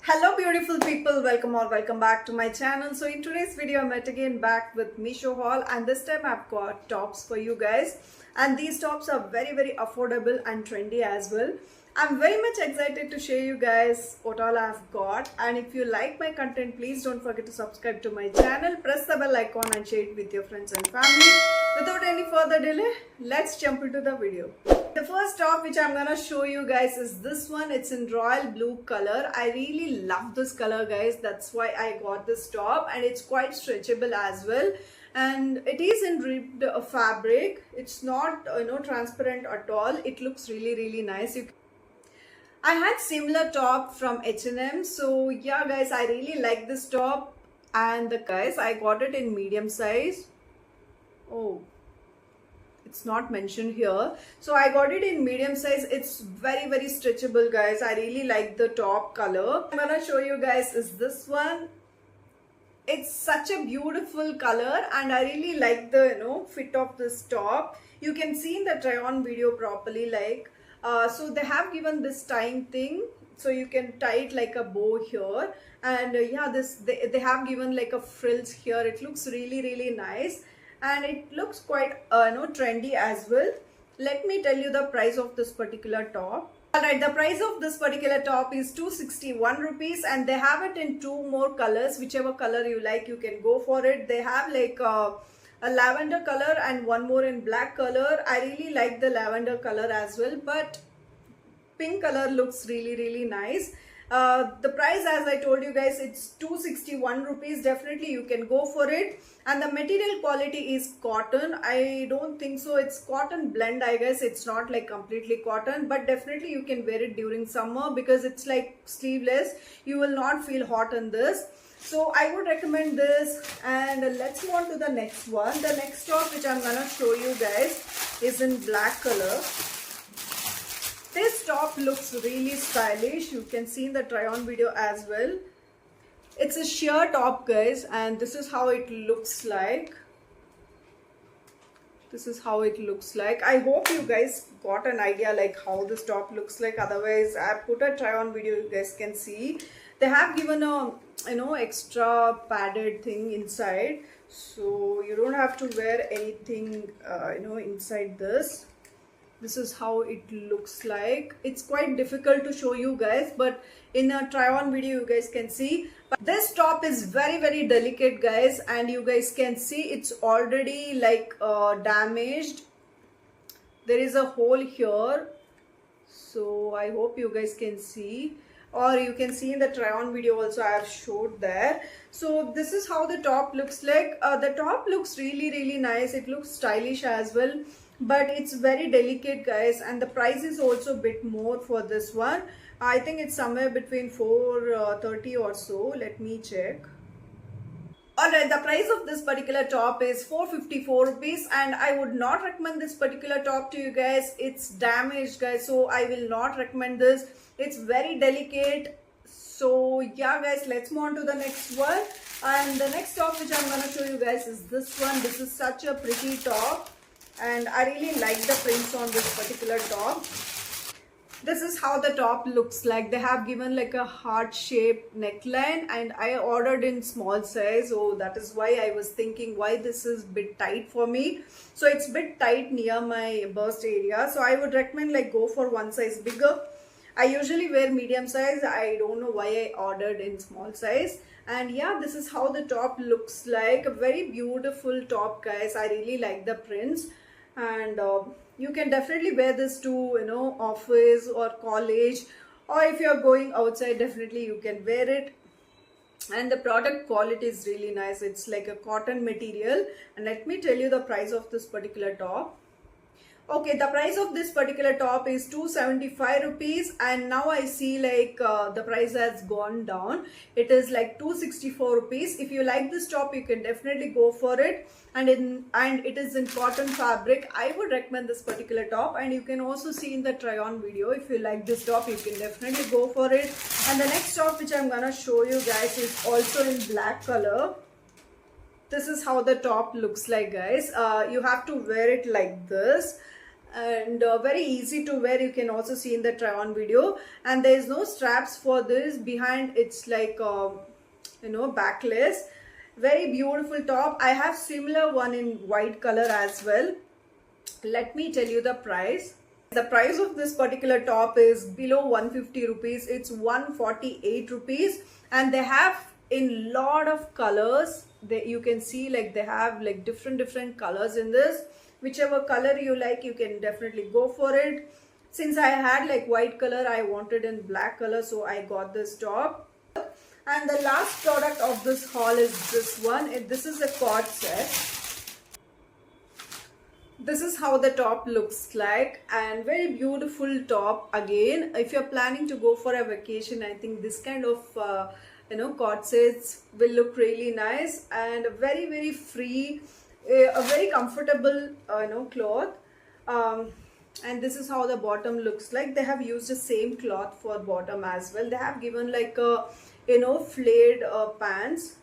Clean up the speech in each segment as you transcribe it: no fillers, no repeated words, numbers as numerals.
Hello beautiful people, welcome or welcome back to my channel. So in today's video I'm yet again back with Meesho haul, and this time I've got tops for you guys, and these tops are very affordable and trendy as well. I'm very much excited to share you guys what all I've got, and if you like my content, please don't forget to subscribe to my channel, press the bell icon and share it with your friends and family. Without any further delay, let's jump into the video. The first top which I'm gonna show you guys is this one. It's in royal blue color. I really love this color, guys. That's why I got this top, and it's quite stretchable as well. And it is in ribbed fabric. It's not transparent at all. It looks really nice. I had similar top from H&M, so yeah guys, I really like this top. And the guys, I got it in medium size. Oh, it's not mentioned here, so I got it in medium size. It's very stretchable, guys. I really like the top color. I'm gonna show you guys is this one. It's such a beautiful color, and I really like the fit of this top. You can see in the try on video properly, like so they have given this tying thing, so you can tie it like a bow here. And yeah, they have given like a frills here. It looks really nice, and it looks quite trendy as well. Let me tell you the price of this particular top. Alright, the price of this particular top is 261 rupees, and they have it in two more colors. Whichever color you like, you can go for it. They have like a lavender color and one more in black color. I really like the lavender color as well, but pink color looks really nice. The price, as I told you guys, it's 261 rupees. Definitely you can go for it. And the material quality is cotton. I don't think so, it's cotton blend, I guess. It's not like completely cotton, but definitely you can wear it during summer because it's like sleeveless. You will not feel hot in this, so I would recommend this. And let's move on to the next one. The next top which I'm gonna show you guys is in black color. This top looks really stylish. You can see in the try on video as well. It's a sheer top, guys, and this is how it looks like. This is how it looks like. I hope you guys got an idea like how this top looks like. Otherwise, I put a try on video, you guys can see. They have given a extra padded thing inside, so you don't have to wear anything inside this. This is how it looks like. It's quite difficult to show you guys, but in a try on video you guys can see. But this top is very delicate, guys, and you guys can see it's already like damaged. There is a hole here, so I hope you guys can see, or you can see in the try on video also I have showed there. So this is how the top looks like. The top looks really nice. It looks stylish as well, but it's very delicate, guys, and the price is also a bit more for this one. I think it's somewhere between 430 or so. Let me check. Alright, the price of this particular top is 454 rupees, and I would not recommend this particular top to you guys. It's damaged, guys, so I will not recommend this. It's very delicate. So yeah guys, let's move on to the next one. And the next top which I'm gonna show you guys is this one. This is such a pretty top, and I really like the prints on this particular top. This is how the top looks like. They have given like a heart-shaped neckline, and I ordered in small size, so that is why I was thinking why this is a bit tight for me. So it's a bit tight near my bust area, so I would recommend like go for one size bigger. I usually wear medium size. I don't know why I ordered in small size. And yeah, this is how the top looks like. A very beautiful top, guys. I really like the prints, and you can definitely wear this to office or college, or if you're going outside, definitely you can wear it. And the product quality is really nice. It's like a cotton material. And let me tell you the price of this particular top. Okay, the price of this particular top is 275 rupees, and now I see like the price has gone down. It is like 264 rupees. If you like this top, you can definitely go for it. And it is in cotton fabric. I would recommend this particular top, and you can also see in the try on video. If you like this top, you can definitely go for it. And the next top which I'm gonna show you guys is also in black color. This is how the top looks like, guys. You have to wear it like this. and very easy to wear. You can also see in the try on video, and there is no straps for this. Behind it's like backless. Very beautiful top. I have similar one in white color as well. Let me tell you the price. The price of this particular top is below 150 rupees. It's 148 rupees, and they have in lot of colors. You can see like they have like different colors in this. Whichever color you like, you can definitely go for it. Since I had like white color, I wanted in black color, so I got this top. And the last product of this haul is this one. This is a cord set. This is how the top looks like, and very beautiful top. Again, if you're planning to go for a vacation, I think this kind of cord sets will look really nice, and very free, a very comfortable cloth. And this is how the bottom looks like. They have used the same cloth for bottom as well. They have given like a flared pants.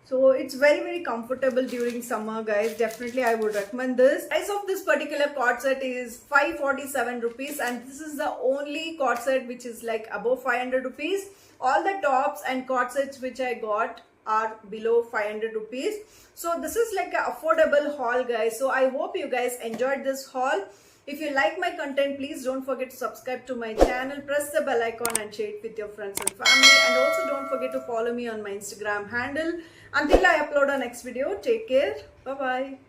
So it's very comfortable during summer, guys. Definitely I would recommend this. Price of this particular cord set is 547 rupees, and this is the only cord set which is like above 500 rupees. All the tops and cord sets which I got are below 500 rupees. So this is like an affordable haul, guys. So I hope you guys enjoyed this haul. If you like my content, please don't forget to subscribe to my channel, press the bell icon and share it with your friends and family. And also don't forget to follow me on my Instagram handle. Until I upload our next video, take care. Bye-bye.